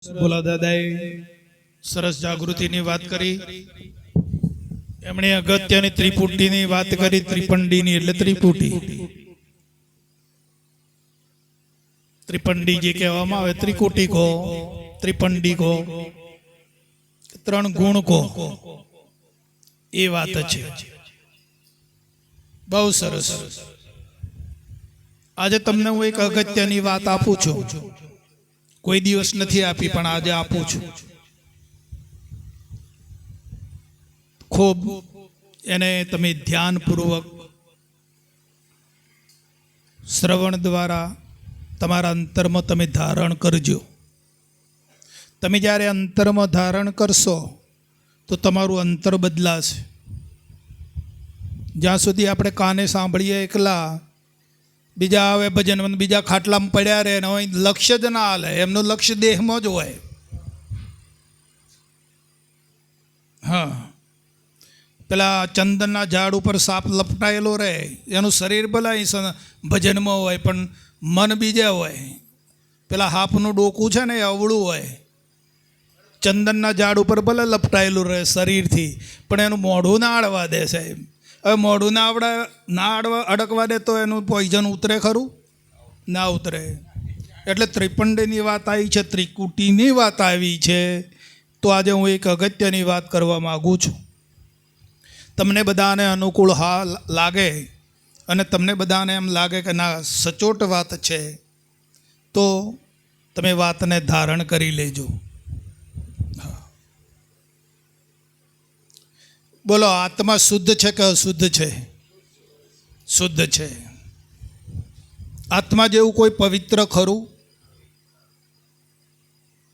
ભોલા દાદાએ સરસ જાગૃતિની વાત કરી. એમણે અગત્યની ત્રિપુટીની વાત કરી. ત્રિપંડીની એટલે ત્રિપુટી. ત્રિપંડી જે કહેવામાં આવે, ત્રિકુટી કહો, ત્રિપંડી કહો, ત્રણ ગુણ કહો, એ વાત છે. બહુ સરસ. આજે તમને હું એક અગત્યની વાત આપું છું. કોઈ દિવસ નથી આપી, પણ આજે આપું છું. ખૂબ એને તમે ધ્યાનપૂર્વક શ્રવણ દ્વારા તમારા અંતરમાં તમે ધારણ કરજો. તમે જ્યારે અંતરમાં ધારણ કરશો તો તમારું અંતર બદલાશે. જ્યાં સુધી આપણે કાને સાંભળીએ એકલા, બીજા આવે ભજન, બીજા ખાટલામાં પડ્યા રહે, લક્ષ્ય જ ના હાલે. એમનું લક્ષ્ય દેહમાં જ હોય. હા, પેલા ચંદનના ઝાડ ઉપર સાપ લપટાયેલો રહે, એનું શરીર ભલે ભજનમાં હોય, પણ મન બીજે હોય. પેલા હાપનું ડોકું છે ને એ અવળું હોય. ચંદનના ઝાડ ઉપર ભલે લપટાયેલું રહે શરીરથી, પણ એનું મોઢું ના અડવા દે સાહેબ. હવે મોઢું ના અડકવા દે તો એનું પોઈઝન ઉતરે ખરું? ના ઉતરે. એટલે ત્રિપંડીની વાત આવી છે, ત્રિકુટીની વાત આવી છે. તો આજે હું એક અગત્યની વાત કરવા માગું છું. તમને બધાને અનુકૂળ લાગે અને તમને બધાને એમ લાગે કે ના સચોટ વાત છે, તો તમે વાતને ધારણ કરી લેજો. બોલો, આત્મા શુદ્ધ છે કે અશુદ્ધ છે? શુદ્ધ છે. આત્મા જેવું કોઈ પવિત્ર ખરું?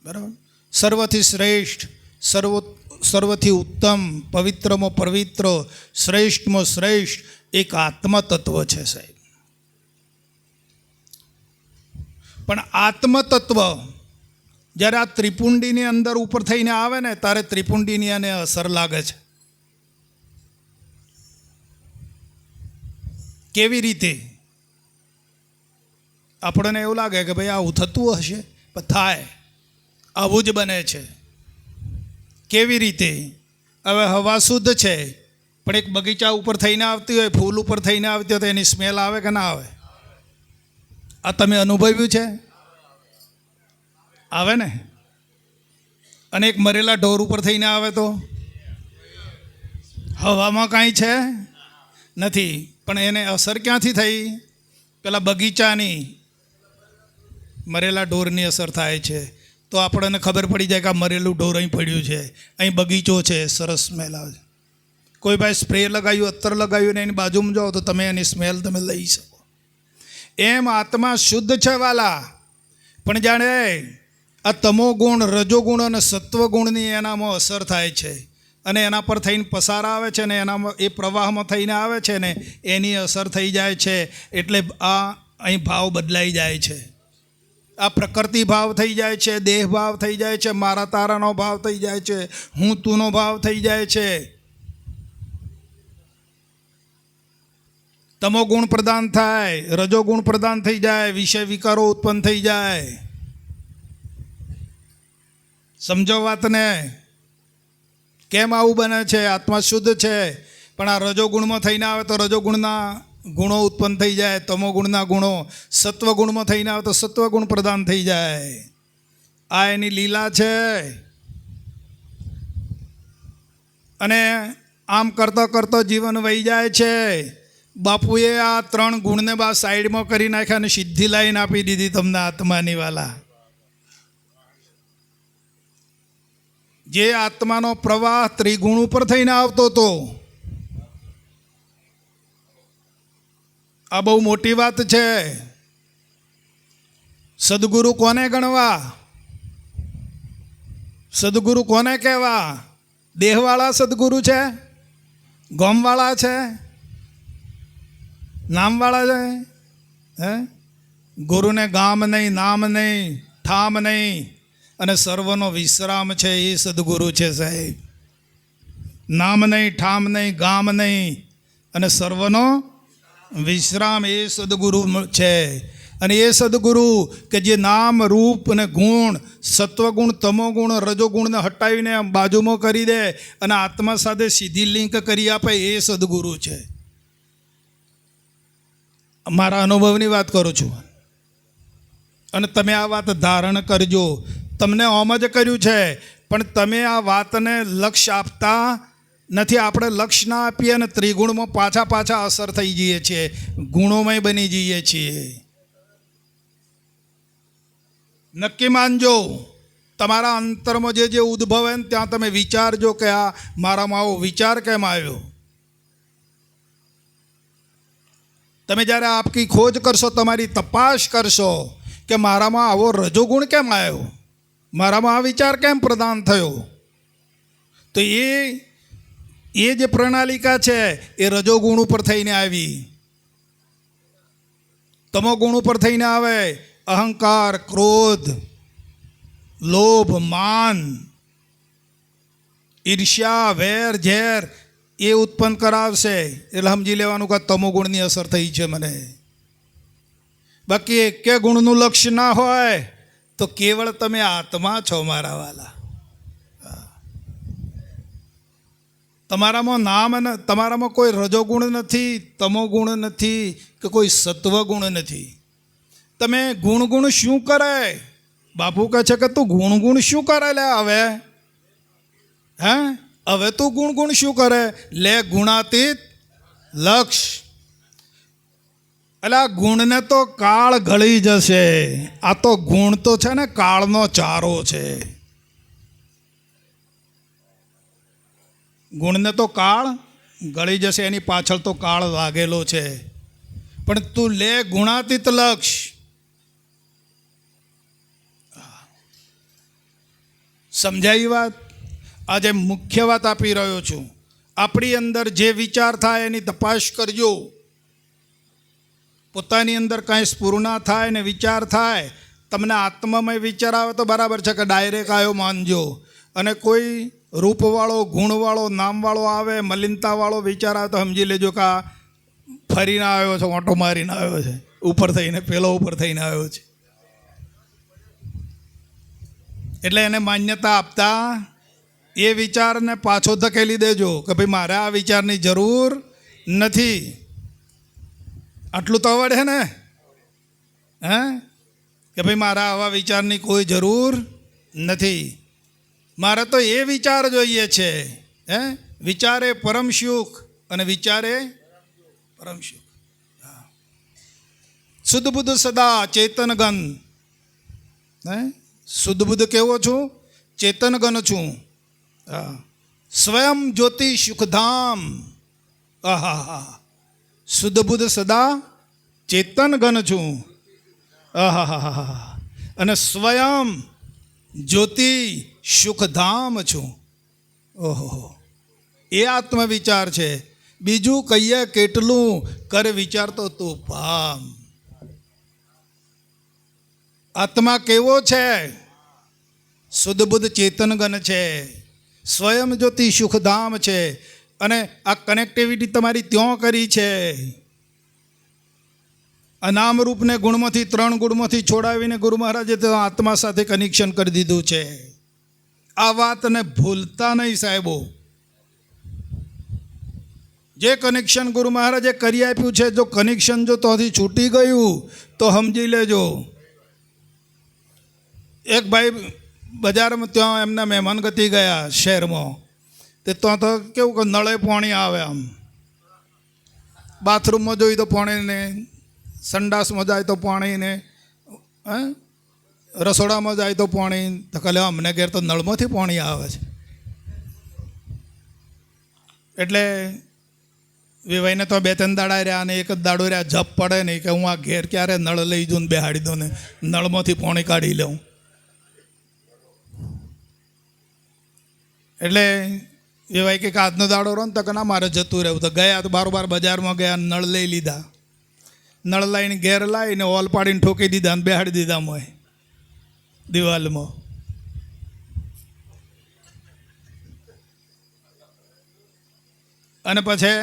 બરાબર. સર્વથી શ્રેષ્ઠ, સર્વથી ઉત્તમ, પવિત્રમાં પવિત્ર, શ્રેષ્ઠમાં શ્રેષ્ઠ એક આત્મ તત્વ છે સાહેબ. પણ આત્મ તત્વ જ્યારે આ ત્રિપુંડીની અંદર ઉપર થઈને આવે ને, ત્યારે ત્રિપુંડીની એને અસર લાગે છે. કેવી રીતે? આપણને એવું લાગે કે ભાઈ આવું થતું હશે, પણ થાય. આવું જ બને છે. કેવી રીતે? હવે હવા શુદ્ધ છે, પણ એક બગીચા ઉપર થઈને આવતી હોય, ફૂલ ઉપર થઈને આવતી હોય, તો એની સ્મેલ આવે કે ના આવે? આ તમે અનુભવ્યું છે? આવે ને? અને એક મરેલા ઢોર ઉપર થઈને આવે તો હવામાં કાંઈ છે નથી, પણ એને અસર ક્યાંથી થઈ? પેલા બગીચાની મરેલા ઢોરની અસર થાય છે. તો આપણને ખબર પડી જાય કે આ મરેલું ઢોર અહીં પડ્યું છે, અહીં બગીચો છે, સરસ સ્મેલ આવે. કોઈ ભાઈ સ્પ્રે લગાવ્યું, અત્તર લગાવ્યું ને એની બાજુમાં જાઓ તો તમે એની સ્મેલ તમે લઈ શકો. એમ આત્મા શુદ્ધ છે વાલા, પણ જાણે આ તમો ગુણ, રજોગુણ અને સત્વગુણની એનામાં અસર થાય છે, અને એના પર થઈને પસાર આવે છે ને એનામાં એ પ્રવાહમાં થઈને આવે છે ને એની અસર થઈ જાય છે. એટલે આ અહીં ભાવ બદલાઈ જાય છે. આ પ્રકૃતિ ભાવ થઈ જાય છે, દેહ ભાવ થઈ જાય છે, મારા તારાનો ભાવ થઈ જાય છે, હું તુંનો ભાવ થઈ જાય છે. તમો ગુણ પ્રદાન થાય, રજો ગુણ પ્રદાન થઈ જાય, વિષય વિકારો ઉત્પન્ન થઈ જાય. સમજો વાતને. કેમ આવું બને છે? આત્મા શુદ્ધ છે, પણ આ રજોગુણમાં થઈને આવે તો રજોગુણના ગુણો ઉત્પન્ન થઈ જાય, તમો ગુણના ગુણો. સત્વગુણમાં થઈને આવે તો સત્વગુણ પ્રદાન થઈ જાય. આ એની લીલા છે. અને આમ કરતો કરતો જીવન વહી જાય છે. બાપુએ આ ત્રણ ગુણને સાઈડમાં કરી નાખ્યા અને સીધી લાઈન આપી દીધી તમને આત્માની વાલા. જે આત્માનો પ્રવાહ ત્રિગુણ ઉપર થઈને આવતો હતો, આ બહુ મોટી વાત છે. સદગુરુ કોને ગણવા? સદગુરુ કોને કહેવા? દેહવાળા સદગુરુ છે? ગોમવાળા છે? નામવાળા છે? હે? ગુરુને ગામ નહીં, નામ નહીં, ઠામ નહીં, અને સર્વનો વિશ્રામ છે એ સદગુરુ છે સાહેબ. નામ નહીં, ઠામ નહીં, ગામ નહીં, અને સર્વનો વિશ્રામ એ સદગુરુ છે. અને એ સદગુરુ કે જે નામ રૂપ અને ગુણ, સત્વગુણ, તમોગુણ, રજોગુણને હટાવીને બાજુમાં કરી દે અને આત્મા સાથે સીધી લિંક કરી આપે, એ સદગુરુ છે. મારા અનુભવની વાત કરું છું. અને તમે આ વાત ધારણ કરજો. તમને ઓમ જ કર્યું છે, પણ તમે આ વાતને લક્ષ્ય આપતા નથી. આપણે લક્ષ્ય ના આપીએ અને ત્રિગુણમાં પાછા અસર થઈ જઈએ છીએ, ગુણોમય બની જઈએ છીએ. નક્કી માનજો, તમારા અંતરમાં જે ઉદ્ભવે ને ત્યાં તમે વિચારજો કે આ મારામાં આવો વિચાર કેમ આવ્યો. તમે જ્યારે આપકી ખોજ કરશો, તમારી તપાસ કરશો કે મારામાં આવો રજોગુણ કેમ આવ્યો, મારામાં આ વિચાર કેમ પ્રદાન થયો, તો એ જે પ્રણાલિકા છે એ રજોગુણ ઉપર થઈને આવી. તમોગુણ ઉપર થઈને આવે અહંકાર, ક્રોધ, લોભ, માન, ઈર્ષ્યા, વેર, ઝેર એ ઉત્પન્ન કરાવશે. એટલે સમજી લેવાનું કે તમોગુણની અસર થઈ છે મને. બાકી એકે ગુણનું લક્ષ્ય ના હોય તો કેવળ તમે આત્મા છો મારા વાલા. તમારામાં કોઈ રજોગુણ નથી, તમોગુણ નથી કે કોઈ સત્વગુણ નથી. તમે ગુણ શું કરે? બાપુ કહે છે કે તું ગુણ શું કરે લે હવે? હવે તું ગુણ શું કરે લે? ગુણાતીત લક્ષ. એટલે આ ગુણને તો કાળ ગળી જશે. આ તો ગુણ તો છે ને કાળનો ચારો છે. ગુણને તો કાળ ગળી જશે, એની પાછળ તો કાળ લાગેલો છે. પણ તું લે ગુણાતીત લક્ષ. સમજાઈ વાત? આજે મુખ્ય વાત આપી રહ્યો છું. આપણી અંદર જે વિચાર થાય એની તપાસ કરજો. પોતાની અંદર કાંઈ સ્ફુરણા થાય ને વિચાર થાય, તમને આત્મામય વિચાર આવે તો બરાબર છે કે ડાયરેક્ટ આવ્યો માનજો. અને કોઈ રૂપવાળો, ગુણવાળો, નામવાળો આવે, મલિનતાવાળો વિચાર આવે તો સમજી લેજો કે આ ફરીને આવ્યો છે, ઓટો મારીને આવ્યો છે, ઉપર થઈને, પેલો ઉપર થઈને આવ્યો છે. એટલે એને માન્યતા આપતા એ વિચારને પાછો ધકેલી દેજો કે ભાઈ મારે આ વિચારની જરૂર નથી. આટલું તો આવડે ને? કે ભાઈ મારા આવા વિચારની કોઈ જરૂર નથી. મારે તો એ વિચાર જોઈએ છે. વિચારે પરમ સુખ અને વિચારે પરમ સુખ. શુદ્ધ બુદ્ધ સદા ચેતન ગન. શુદ્ધ બુદ્ધ કેવો છું? ચેતન ગન છું. સ્વયં જ્યોતિ સુખધામ. આહા, શુદ્ધ બુદ્ધ સદા ચેતન ગન છું. આહા, અને સ્વયં જ્યોતિ સુખધામ છું. ઓહો, એ આત્મવિચાર છે. બીજું કહીએ કેટલું કરે વિચાર તો તું પામ. આત્મા કેવો છે? શુદ્ધ બુદ્ધ ચેતન ગન છે, સ્વયં જ્યોતિ સુખધામ છે. અને આ કનેક્ટિવિટી તમારી ત્યાં કરી છે. અનામ રૂપને ગુણમાંથી, 3 ગુણમાંથી છોડાવીને ગુરુ મહારાજે તો આત્મા સાથે કનેક્શન કરી દીધું છે. આ વાતને ભૂલતા નહીં સાહેબો. જે કનેક્શન ગુરુ મહારાજે કરી આપ્યું છે, જો કનેક્શન જો તોથી છૂટી ગયું તો સમજી લેજો. એક ભાઈ બજારમાં ત્યાં એમના મહેમાન ગતિ ગયા શહેરમાં, તે ત્યાં તો કેવું કે નળે પાણી આવે, આમ બાથરૂમમાં જોઈ તો પાણીને, સંડાસમાં જાય તો પાણીને, રસોડામાં જાય તો પાણી. તો કહે અમને ઘેર તો નળમાંથી પાણી આવે છે. એટલે વિવાઈને તો 2-3 દાડા રહ્યા, અને એક જ દાડો રહ્યા, જપ પડે નહીં કે હું આ ઘેર ક્યારે નળ લઈ જઉં ને બેહાડી દઉં ને નળમાંથી પાણી કાઢી લઉં. એટલે વિવાય કે આજનો દાડો રહો ને તો કે ના મારે જતું રહેવું. તો ગયા તો બારોબાર બજારમાં ગયા, નળ લઈ લીધા. નળ લાવીને ઘેર લાવીને ઓલ પાડીને ઠોકી દીધા અને બેહાડી દીધા મોય દિવાલમાં. અને પછી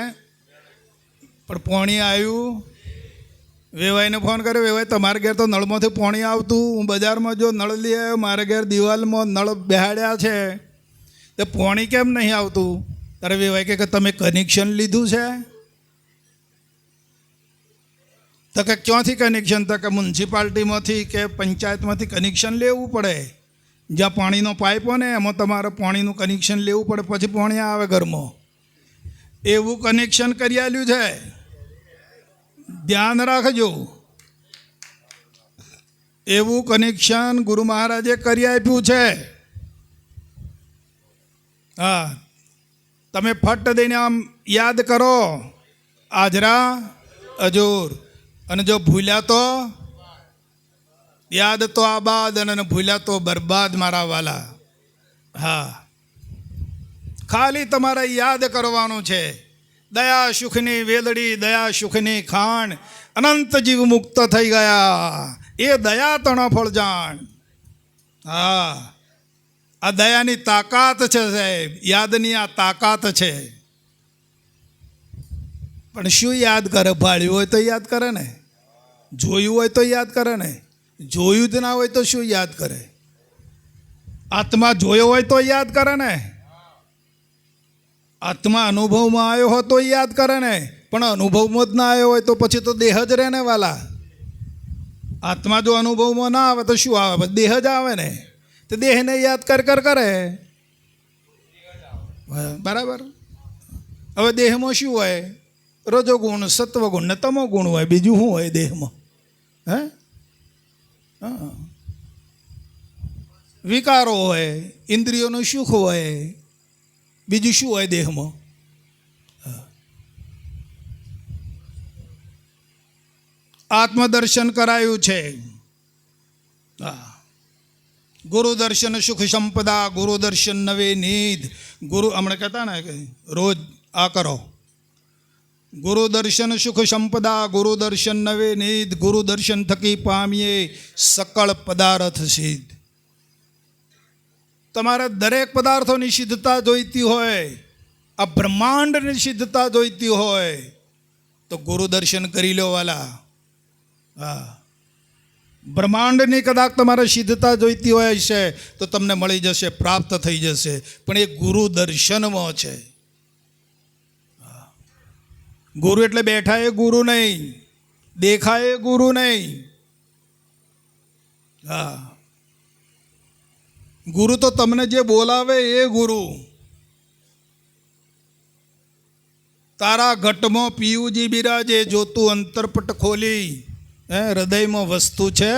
પણ પાણી આવ્યું વેવાઈને ફોન કર્યો, વેવાઈ તમારે ઘેર તો નળમાંથી પાણી આવતું, હું બજારમાં જો નળ લઈ આવ્યો, મારે ઘેર દિવાલમાં નળ બેહાડ્યા છે, તો પાણી કેમ નહીં આવતું? ત્યારે વેવાઈ કે તમે કનેક્શન લીધું છે? તો કે ક્યાંથી કનેક્શન? તો કે મ્યુનિસિપાલિટીમાંથી કે પંચાયતમાંથી કનેક્શન લેવું પડે. જ્યાં પાણીનો પાઇપ હોય ને એમાં તમારે પાણીનું કનેક્શન લેવું પડે, પછી પાણી આવે ઘરમાં. એવું કનેક્શન કરી આલ્યું છે, ધ્યાન રાખજો. એવું કનેક્શન ગુરુ મહારાજે કરી આપ્યું છે. હા, તમે ફટ દઈને આમ યાદ કરો, આજરા અજોર. અને જો ભૂલ્યા તો યાદ તો આબાદ, અને ભૂલ્યા તો બરબાદ મારા વાલા. હા, ખાલી તમારે યાદ કરવાનું છે. દયા સુખની વેલડી, દયા સુખની ખાણ, અનંત જીવ મુક્ત થઈ ગયા, એ દયા તણો ફળ જાણ. હા, આ દયાની તાકાત છે સાહેબ, યાદની આ તાકાત છે. પણ શું યાદ કરે? ભાળ્યું હોય તો યાદ કરે ને, જોયું હોય તો યાદ કરે ને. જોયું જ ના હોય તો શું યાદ કરે? આત્મા જોયો હોય તો યાદ કરે ને. આત્મા અનુભવમાં આવ્યો હોય તો યાદ કરે ને. પણ અનુભવમાં જ ના આવ્યો હોય તો પછી તો દેહ જ રહે ને વાલા. આત્મા જો અનુભવમાં ના આવે તો શું આવે? દેહ જ આવે ને. તો દેહને યાદ કરે. બરાબર. હવે દેહમાં શું હોય? રજોગુણ, સત્વગુણ ને તમોગુણ હોય. બીજું શું હોય દેહમાં? હે? હા, વિકારો હોય, ઇન્દ્રિયોનું સુખ હોય. બીજું શું હોય દેહમાં? આત્મદર્શન કરાયું છે. ગુરુ દર્શન સુખ સંપદા, ગુરુ દર્શન નવે નીધ. ગુરુ હમણાં કહેતા ને કે રોજ આ કરો. ગુરુ દર્શન સુખ સંપદા, ગુરુ દર્શન નવે નીધ. ગુરુ દર્શન થકી પામીએ સકળ પદાર્થ સિદ્ધ. તમારે દરેક પદાર્થોની સિદ્ધતા જોઈતી હોય, આ બ્રહ્માંડની સિદ્ધતા જોઈતી હોય તો ગુરુ દર્શન કરી લો વાલા. હા, બ્રહ્માંડની કદાચ તમારે સિદ્ધતા જોઈતી હોય છે તો તમને મળી જશે, પ્રાપ્ત થઈ જશે. પણ એ ગુરુ દર્શનમાં છે. ગુરુ એટલે બેઠા એ ગુરુ નહીં, દેખાય એ ગુરુ નહીં. હા, ગુરુ તો તમને જે બોલાવે એ ગુરુ. તારા ઘટમાં પિયુજી બિરાજે, જોતું અંતરપટ ખોલી. હૃદયમાં વસ્તુ છે,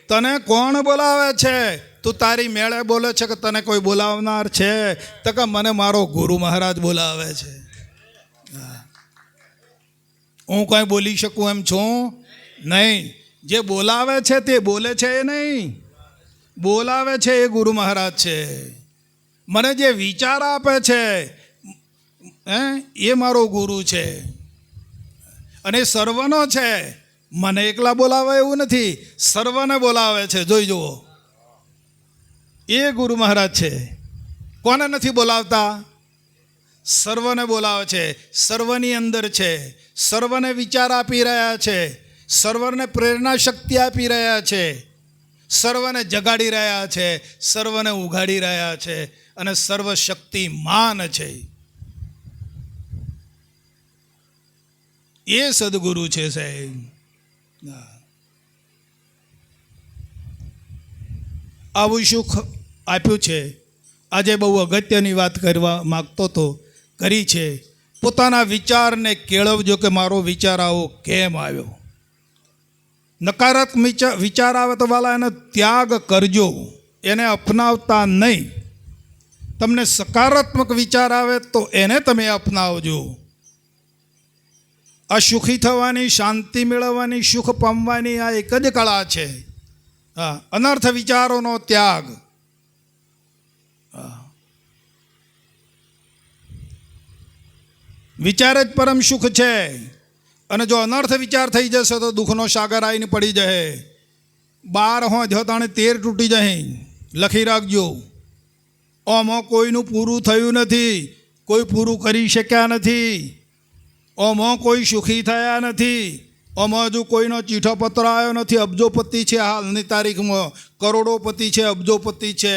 તને કોણ બોલાવે છે? તું તારી મેળે બોલે છે કે તને કોઈ બોલાવનાર છે? તો કે મને મારો ગુરુ મહારાજ બોલાવે છે. હું કંઈ બોલી શકું એમ છું નહીં. જે બોલાવે છે તે બોલે છે એ નહીં, બોલાવે છે એ ગુરુ મહારાજ છે. મને જે વિચાર આપે છે એ મારો ગુરુ છે. અને સર્વનો છે, મને એકલા બોલાવે એવું નથી, સર્વને બોલાવે છે. જોઈ જુઓ, એ ગુરુ મહારાજ છે. કોને નથી બોલાવતા? સર્વને બોલાવે છે. સર્વની અંદર છે, સર્વને વિચાર આપી રહ્યા છે, સર્વને પ્રેરણા શક્તિ આપી રહ્યા છે, સર્વને જગાડી રહ્યા છે, સર્વને ઉઘાડી રહ્યા છે, અને સર્વશક્તિમાન છે. એ સદગુરુ છે સાહેબ. આવું સુખ આપ્યું છે. આજે બહુ અગત્યની વાત કરવા માગતો તો કરી છે. પોતાના વિચારને કેળવજો કે મારો વિચાર આવો કેમ આવ્યો. નકારાત્મક વિચાર આવે તો વાલા એને ત્યાગ કરજો, એને અપનાવતા નહીં. તમને સકારાત્મક વિચાર આવે તો એને તમે અપનાવજો. આ સુખી થવાની, શાંતિ મેળવવાની, સુખ પામવાની આ એક જ કળા છે. હા, અનર્થ વિચારોનો ત્યાગ. વિચાર જ પરમ સુખ છે. અને જો અનર્થ વિચાર થઈ જશે તો દુઃખનો સાગર આવીને પડી જાય. 12 હોય જો તાણે 13 તૂટી જાય. લખી રાખજો. ઓમાં કોઈનું પૂરું થયું નથી, કોઈ પૂરું કરી શક્યા નથી. ઓમાં કોઈ સુખી થયા નથી, આમાં હજુ કોઈનો ચીઠો પત્ર આવ્યો નથી. અબજોપતિ છે હાલની તારીખમાં, કરોડોપતિ છે, અબજોપતિ છે,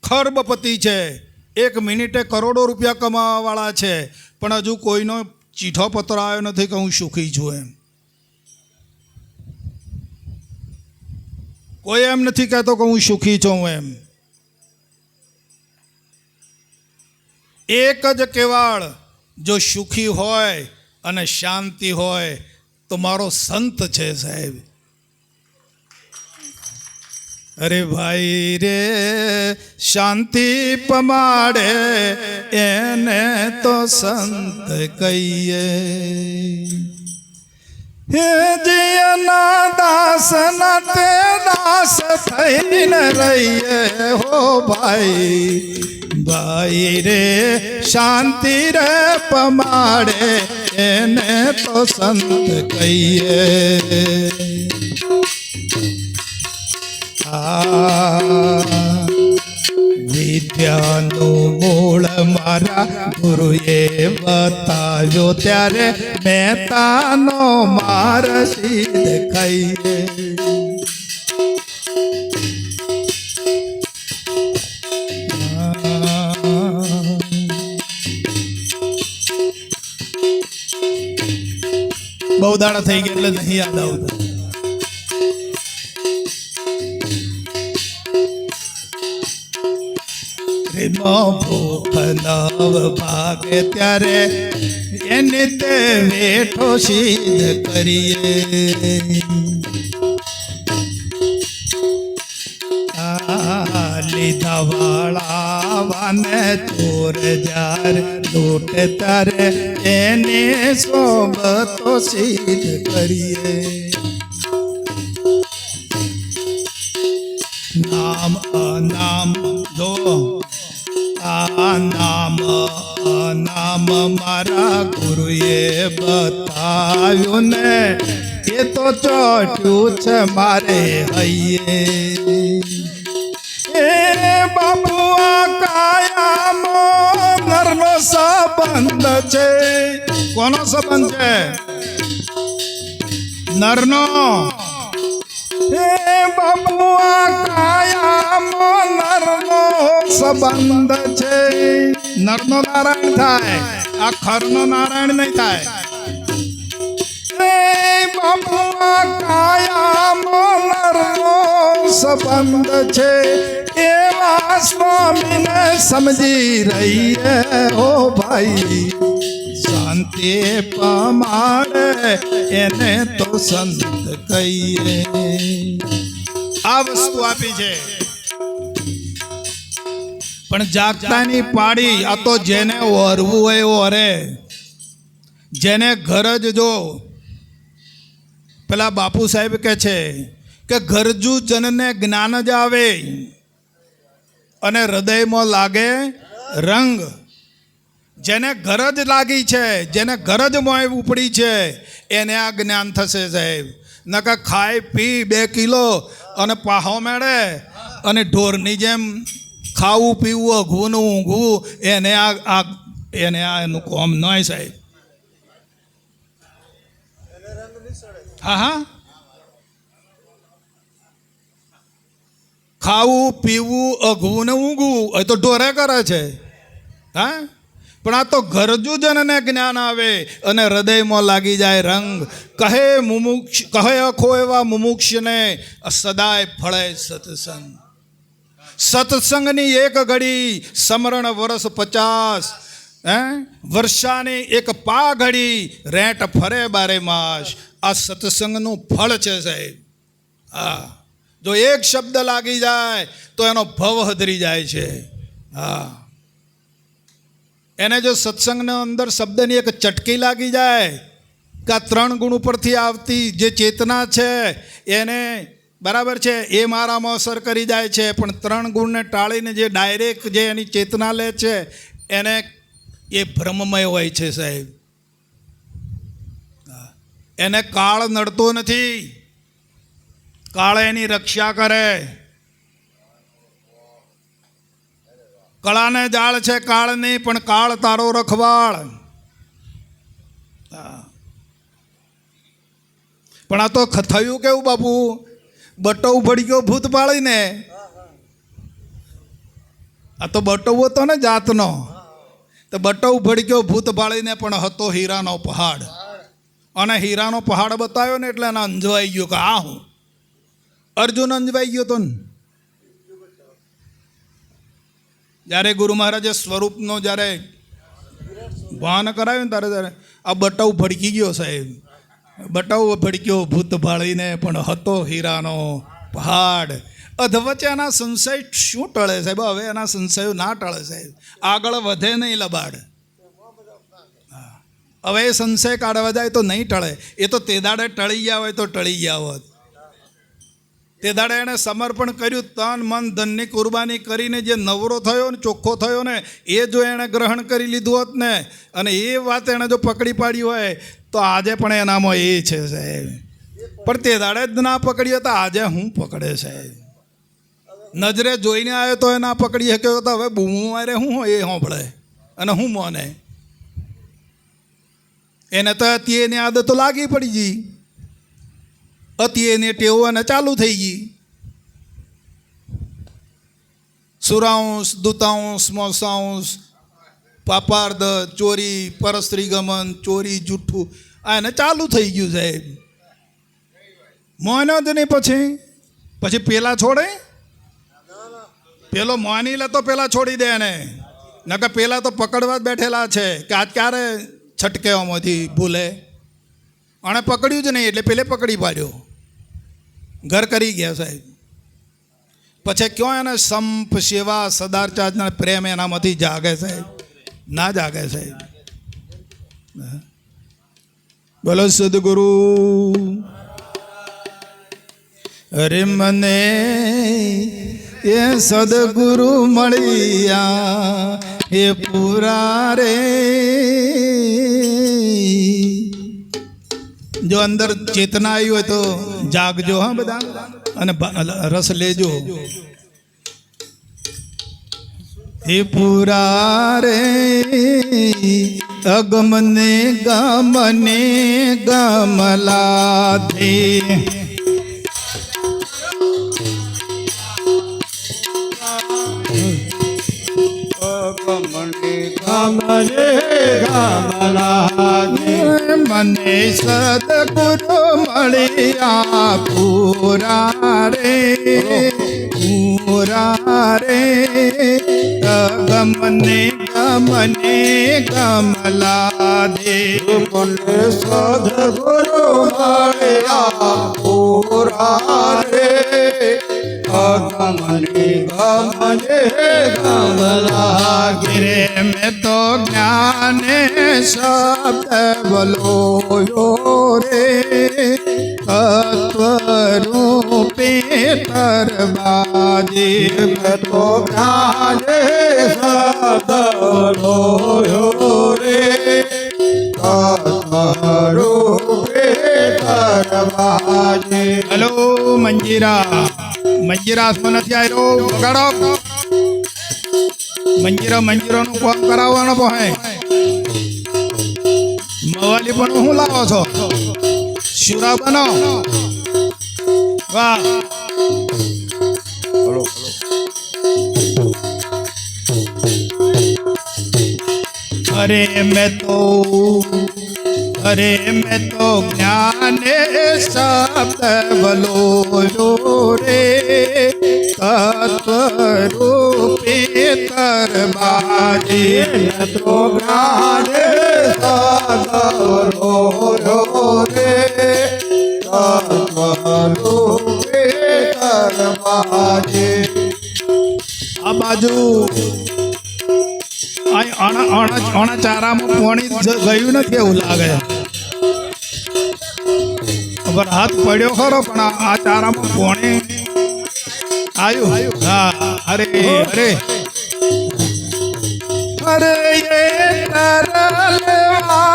ખરબપતિ છે, 1 મિનિટે કરોડો રૂપિયા કમાવાવાળા છે, પણ હજુ કોઈનો ચીઠો પત્ર આવ્યો નથી કે હું સુખી છું એમ. કોઈ એમ નથી કહેતો કે હું સુખી છું એમ. એક જ કેવળ જો સુખી હોય અને શાંતિ હોય તો મારો સંત છે સાહેબ. અરે ભાઈ રે શાંતિ પમાડે એને તો સંત કહીએ. હે જીના દાસ ના તે દાસ થઈને રહીએ હો ભાઈ. ભાઈ રે શાંતિ રે પમાડે એને તો સંત કહીએ. વિદ્યાનું મૂળ મારા ગુરુએ બતાવ્યો ત્યારે મહેતાનો માર સિદ્ધ કહીએ. બહુ દાડા થઈ ગયા એટલે નહીં યાદ આવતા. ભૂખ નવ ભાગે ત્યારે એને તે વેઠો સિદ્ધ કરીએ. લીધા વાળા વાને ચોર જાર લૂંટ ત્યારે એને સોબતો સિદ્ધ કરીએ. નામ અનામ જો આ નામ અનામ મારા ગુરુએ બતાવ્યું ને એ તો ચોટ્યું છે મારે હૈયે. એ બાપુ આ કાયામાં નરનો સંબંધ છે. કોનો સંબંધ છે? નરનો. હે બાપુ આ કાયામાં નરનો સંબંધ છે. નરનો નારાયણ થાય, આ ખરનો નારાયણ નહીં થાય. હે બાપુ આ કાયામાં નરનો સંબંધ છે. એવા સ્વામીને સમજી રહીએ હો ભાઈ. શાંતિ પમાડે એને તો સંત કહીએ. આ વસ્તુ આપી છે. પણ જાગતાની પાડી આ તો જેને ઓરવું હોય ઓરે. જેને ગરજ જો પેલા બાપુ સાહેબ કે છે કે ગરજુ જનને જ્ઞાન જ આવે અને હૃદયમાં લાગે રંગ. જેને ગરજ લાગી છે, જેને ગરજ મોય ઉપડી છે એને આ જ્ઞાન થશે સાહેબ. નકા ખાઈ પી 2 કિલો અને પાહો મેળે અને ઢોરની જેમ ખાવું પીવું અઘવું ઊંઘવું એને એનું કોમ ન હોય સાહેબ. હા હા, ખાવું પીવું અઘવું ને ઊંઘવું એ તો ઢોરે કરે છે. હા, પણ આ તો ગરજુ જનને જ્ઞાન આવે અને હૃદયમાં લાગી જાય રંગ. કહે અખો એવા મુમુક્ષને સદાય ફળે સત્સંગ. સત્સંગની એક ઘડી સમરણ વર્ષ 50. વર્ષાની એક પા ઘડી રેટ ફરે 12 માસ. આ સત્સંગનું ફળ છે સાહેબ. હા, જો એક શબ્દ લાગી જાય તો એનો ભવ હદરી જાય છે. હા, એને જો સત્સંગનો અંદર શબ્દની એક ચટકી લાગી જાય કે આ 3 ગુણ ઉપરથી આવતી જે ચેતના છે એને બરાબર છે એ મારામાં અસર કરી જાય છે. પણ 3 ગુણને ટાળીને જે ડાયરેક્ટ જે એની ચેતના લે છે એને એ ભ્રમમય હોય છે સાહેબ. એને કાળ નડતો નથી. કાળ એની રક્ષા કરે. કળાને જાળ છે કાળ નહીં, પણ કાળ તારો રખવાળ. પણ આ તો થયું કેવું બાપુ, બટો ઉભડી ગયો ભૂત પાળીને. આ તો બટો હતો ને જાતનો, તો બટો ઉભડી ગયો ભૂત પાળીને, પણ હતો હીરાનો પહાડ. અને હીરાનો પહાડ બતાવ્યો ને એટલે એને અંજવાઈ ગયો કે આ હું. અર્જુન અંજવાઈ ગયો તો ને જ્યારે ગુરુ મહારાજે સ્વરૂપનો જ્યારે ભાન કરાવ્યું ને ત્યારે આ બટવ ભડકી ગયો સાહેબ. બટવ ભડક્યો ભૂત ભાળીને, પણ હતો હીરાનો પહાડ. અધવચ્ચે એના સંશય શું ટળે સાહેબ? હવે એના સંશયો ના ટળે સાહેબ, આગળ વધે નહીં લબાડ. હવે એ સંશય કાઢવા જાય તો નહીં ટળે. એ તો તે દાડે ટળી ગયા હોય તો ટળી ગયા હોત. તે દાડે એણે સમર્પણ કર્યું, તન મન ધનની કુરબાની કરીને જે નવરો થયો ને ચોખ્ખો થયો ને, એ જો એણે ગ્રહણ કરી લીધું હોત ને, અને એ વાત એણે જો પકડી પાડી હોય તો આજે પણ એનામાં એ છે સાહેબ. પણ તે દાડે જ ના પકડી હતા, આજે હું પકડે સાહેબ. નજરે જોઈને આવ્યો તો એ ના પકડી શક્યો તો હવે બૂમું મારે શું હોય એ હોંભળે અને હું મોને. એને તો અતિ એની આદતો લાગી પડી ગઈ, અતિ એની ટેવો અને ચાલુ થઈ ગઈ. સુરાંશ, દૂતાંશ, મોસાંશ, પાપાર્ધ, ચોરી, પરસ્ત્રી ગમન, ચોરી, જૂઠું, આ એને ચાલુ થઈ ગયું સાહેબ. મોનો જ નહીં. પછી પેલા છોડે? પેલો માની લે તો પેલા છોડી દે એને. નકર પેલા તો પકડવા જ બેઠેલા છે કે આજ ક્યારે છટકે આમાંથી ભૂલે. આણે પકડ્યું જ નહીં એટલે પેલે પકડી પાડ્યો, ઘર કરી ગયા સાહેબ. પછી ક્યાં એને સંપ, સેવા, સદાચાર, પ્રેમ એનામાંથી જાગે સાહેબ? ના જાગે સાહેબ. બોલો સદગુરુ. અરે મને એ સદગુરુ મળ્યા એ પૂરા રે. જો અંદર ચેતના આવી હોય તો જાગજો હા બધા, અને રસ લેજો. એ પૂરા રે અગમને ગમને ગમલા દે. મને સદગુરુ મળ્યા પૂરા રે, પૂરા રે ગમને ગમને ગમલા દે. મને સદગુરુ મળ્યા પૂરા રે, ગમને ગમને ગમલા ગિરે. મેં તો જ્ઞાને શબ્દ બોલ્યો રે, તત્વરૂપે તરબાજી. મેં તો જ્ઞાને શબ્દ બોલ્યો રે, તત્વરૂપે તરબાજી. હલો મંજીરા, મંજીરા નથી આવ્યો, વગાડો. મંજીરાનું કામ કરાવવાનો પહોંચે. મવાલી પણ શું લાવો છો? શુરા બનો. વાહ. અરે મેં તો જ્ઞાને શબ્દ બોલ્યો રે, તત્વરૂપે તરબાજી. મેં તો જ્ઞાને શબ્દ બોલ્યો રે, તત્વરૂપે તરબાજી. આ બાજુ આણા ચારામાં પાણી ગયું નથી એવું લાગે. ખબર હાથ પડ્યો ખરો, પણ આ ચારામાં પાણી આવ્યું. હા. અરે અરે અરે એ તરલવા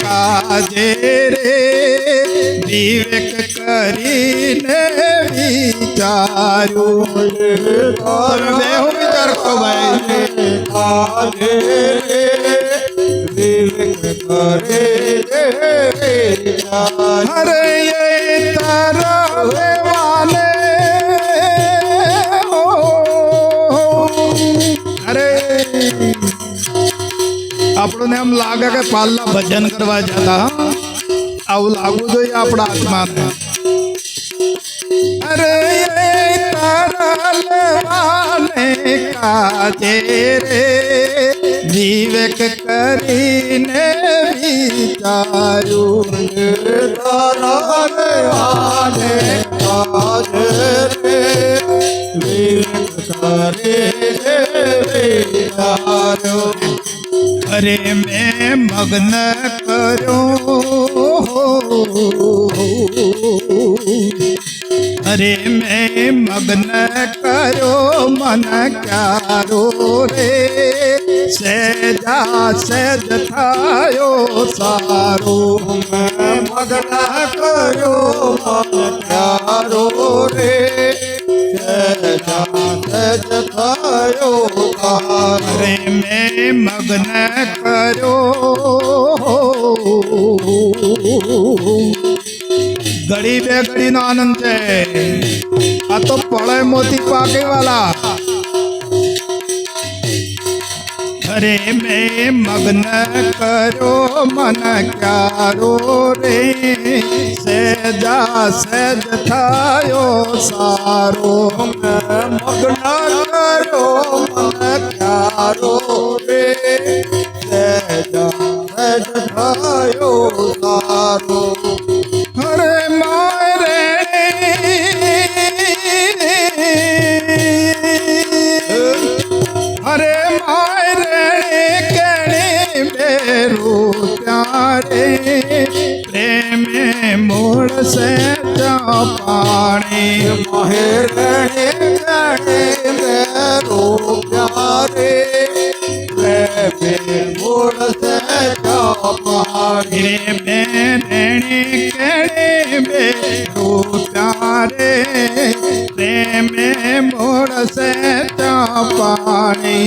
કાજે રે વિવેક કરીને વિચાર્યું. તમે બે હું વિચાર કરો ભાઈ. અરે એ તારા વેવાને અરે આપણને એમ લાગે કે પાલના ભજન કરવા જતા, આવું લાગવું જોઈએ આપણા આત્માને. અરે એ તારા લેવાને કાજે રે વિવેક કરીને વિચાર્યું. તારા લેવાને કાજે રે વિવેક કરીને વિચાર્યું. અરે મેં મગ્ન કર્યો, અરે મેં મગ્ન કર્યો મન ક્યારો રે સહેજા સહેજ થયો સારો. મેં મગ્ન કર્યો મન ક્યારો રે સહેજા સહેજ થયો સારો. અરે મેં મગ્ન કર્યો ઘડી બે ઘડી નો આનંદ છે. આ તો પળે મોતી પાકે વાલા. અરે મેં મગ્ન કર્યો મન ક્યારો રે સહેજા સહેજ થયો સારો. મેં મગ્ન કર્યો મન ક્યારો રે સહેજા સહેજ થયો સારો. અરે મારે અરે મારે કેણી બેરો પ્યારે પ્રેમ મૂળ સે પાણી. માહેર કેણી બેરો પ્યારે પ્રેમ મૂળ સે પાણી. બેરણી કેણી બેરો પ્યારે પ્રેમ મૂળ સે પાણી.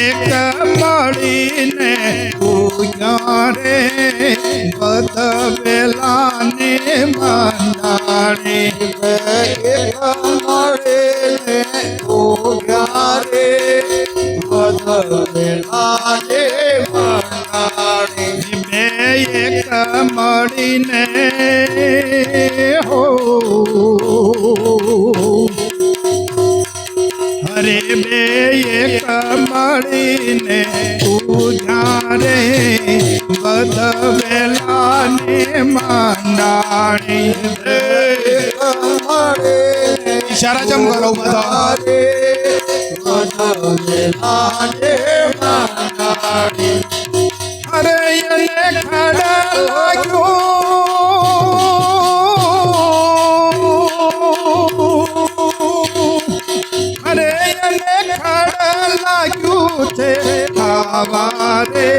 એક મળીને પૂજા રે બધ વેલાને મંડાણી. એક મળીને પૂજા રે બધ વેલાને મંડાણી. બે એક મળીને હો અરે બે એક મળીને પૂજા રે બધ વેલાને મંડાણી. ઈશારા જમ કરો બધા. અરે એને ખડા લાગ્યો અરે એને ખડા લાગ્યું છે ખાવા રે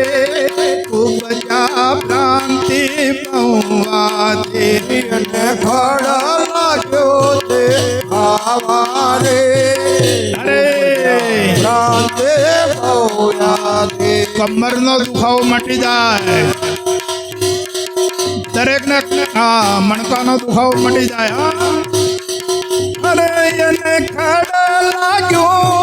ઉપજા ભ્રાંતિ પૌવાથી. એને ખડા લાગ્યો છે ખાવા રે અરે ભ્રાંતિ પૌવાથી. કમરનો દુખાવો મટી જાય, દરેકને મણકાનો દુખાવો મટી જાય. અરે એને ખડા લાગ્યું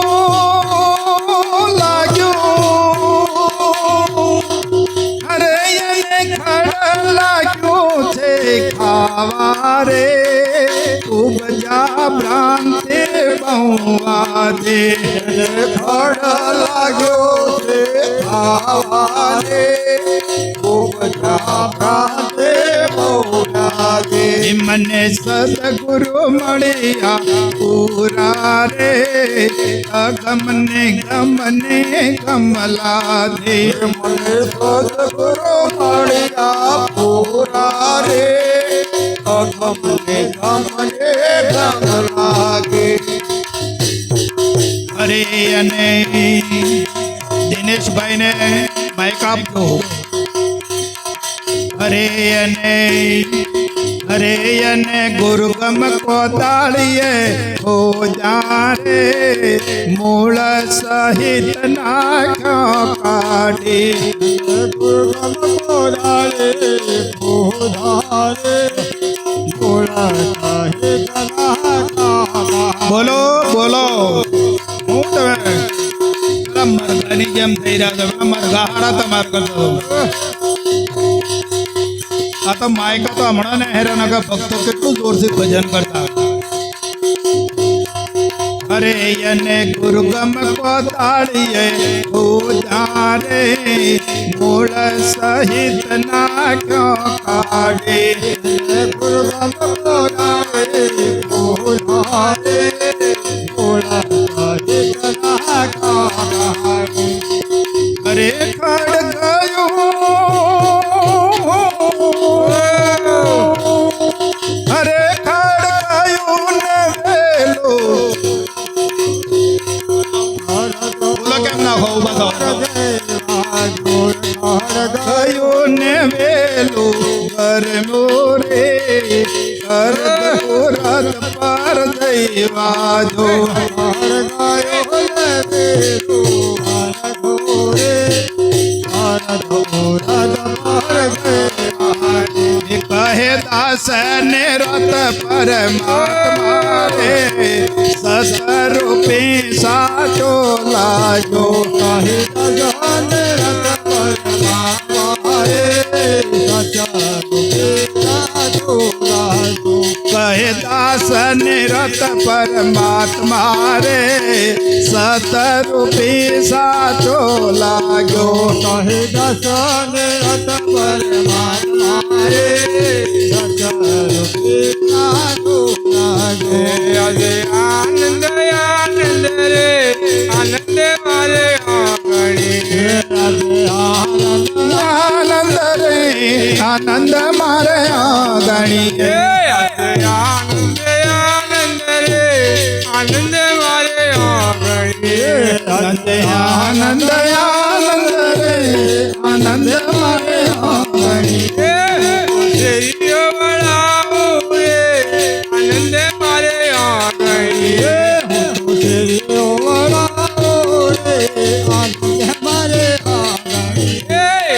અરે એને ખડા લાગ્યું છે ખાવા રે ઉપજા ભ્રાંતિ પૌવાથી. ખડા લાગ્યો છે ખાવા રે ઉપજા ભ્રાંતિ પૌવાથી. મને સદગુરુ મળ્યા પૂરા રે અગમને ગમને કમલાથી. મને સદગુરુ મળ્યા પૂરા રે અગમને ગમને કમલાથી. અરે અરે અને દિનેશભાઈને માઇક આપજો. અરે અને ગુરુગમ કોતાળીએ હો જારે મૂળ સહિત નાખ્યો કાઢી. ગુરુગમ કોતાળીએ હો જારે મૂળ સહિત નાખ્યો. બોલો બોલો. હું તમે પેલા મરઘાની જેમ થઈ રહ્યા છો. પેલા મરઘા હારા તમારે કરતો. આ તો માયક તો હમણાં ને હેરાન ભક્તો કેટલું જોરથી ભજન કરતા. અરે અને ગુરુગમ કોતાળીએ ઉજારે મૂળ સહિત નાખ્યો કાઢી. ગુરુગમ કોતાળીએ ઉજારે મૂળ સહિત નાખ્યો કાઢી. અરે ખડ ગયું અરે ખડ ગયું ને વેલું. બોલો કેમ ના હોવ બધા ગયું ને વેલું ગરમો રે કરત પર દૈવાજો. કહે દાસ ને રત પરમાત્મા રે સસરૂપી સાચો લાજો. કહે દાસ ને રત પરમાત્મા રે સસરૂપી સાચો લાજો. કહે દાસ ને રત પરમાત્મા રે સતરૂપી સાચો લાગ્યો. કહે દાસ ને રત પરમાત્મા રે સસરૂપી સાચો લાગ્યો. આજે આનંદ આનંદ રે આનંદ મારે આંગણે. આનંદ રે આનંદ મારે આંગણી. આજે આનંદ આનંદ રે આનંદ મારે આંગણે. આનંદ આનંદ રે આનંદ મારે આંગણી. શેરીઓ વળાવો રે આનંદ મારે આંગણે.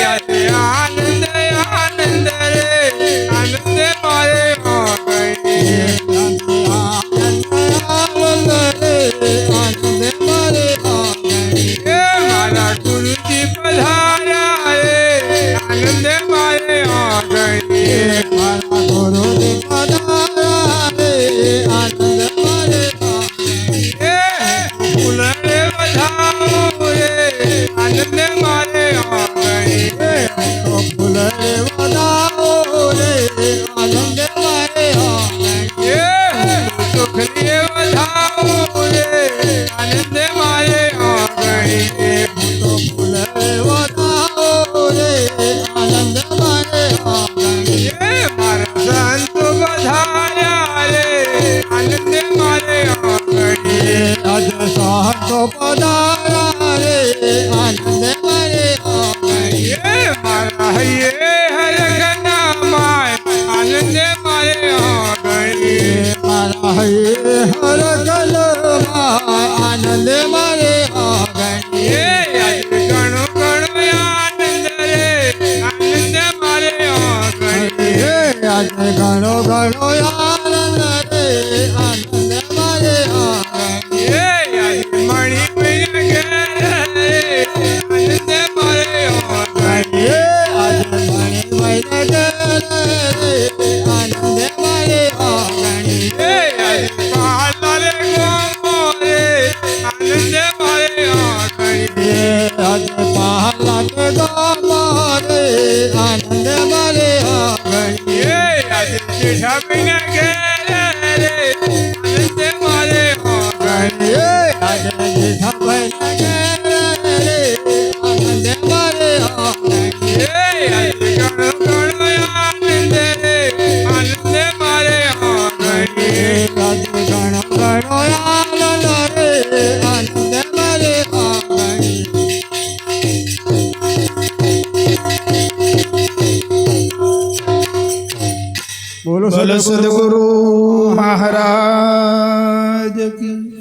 આજે આનંદ આનંદ રે આનંદ મારે આંગણે. મારા ગુરુજી પધાર્યા રે આનંદ મારે આંગણે. ફૂલડે વધાવો રે આનંદ મારે આંગણે. સુખલી વધાવો રે આનંદ મારે આંગણે. મારા સંતો પધાર્યા રે આનંદ મારે આંગણે. મારા હૈયે હરખના માય આનંદ મારે આંગણે. આનંદ મારે આંગણે. આજે ઘણો ઘણો આનંદ રે આનંદ મારે આંગણે. આજે ઘણો ઘણો આનંદ રે આનંદ મારે આંગણે. આજે મણી પીર ઘેર રે આનંદ મારે આંગણે. આજે મને મહિના રે આનંદ મારે આંગણે. આજે કાલ સદગુરુ મહારાજ કી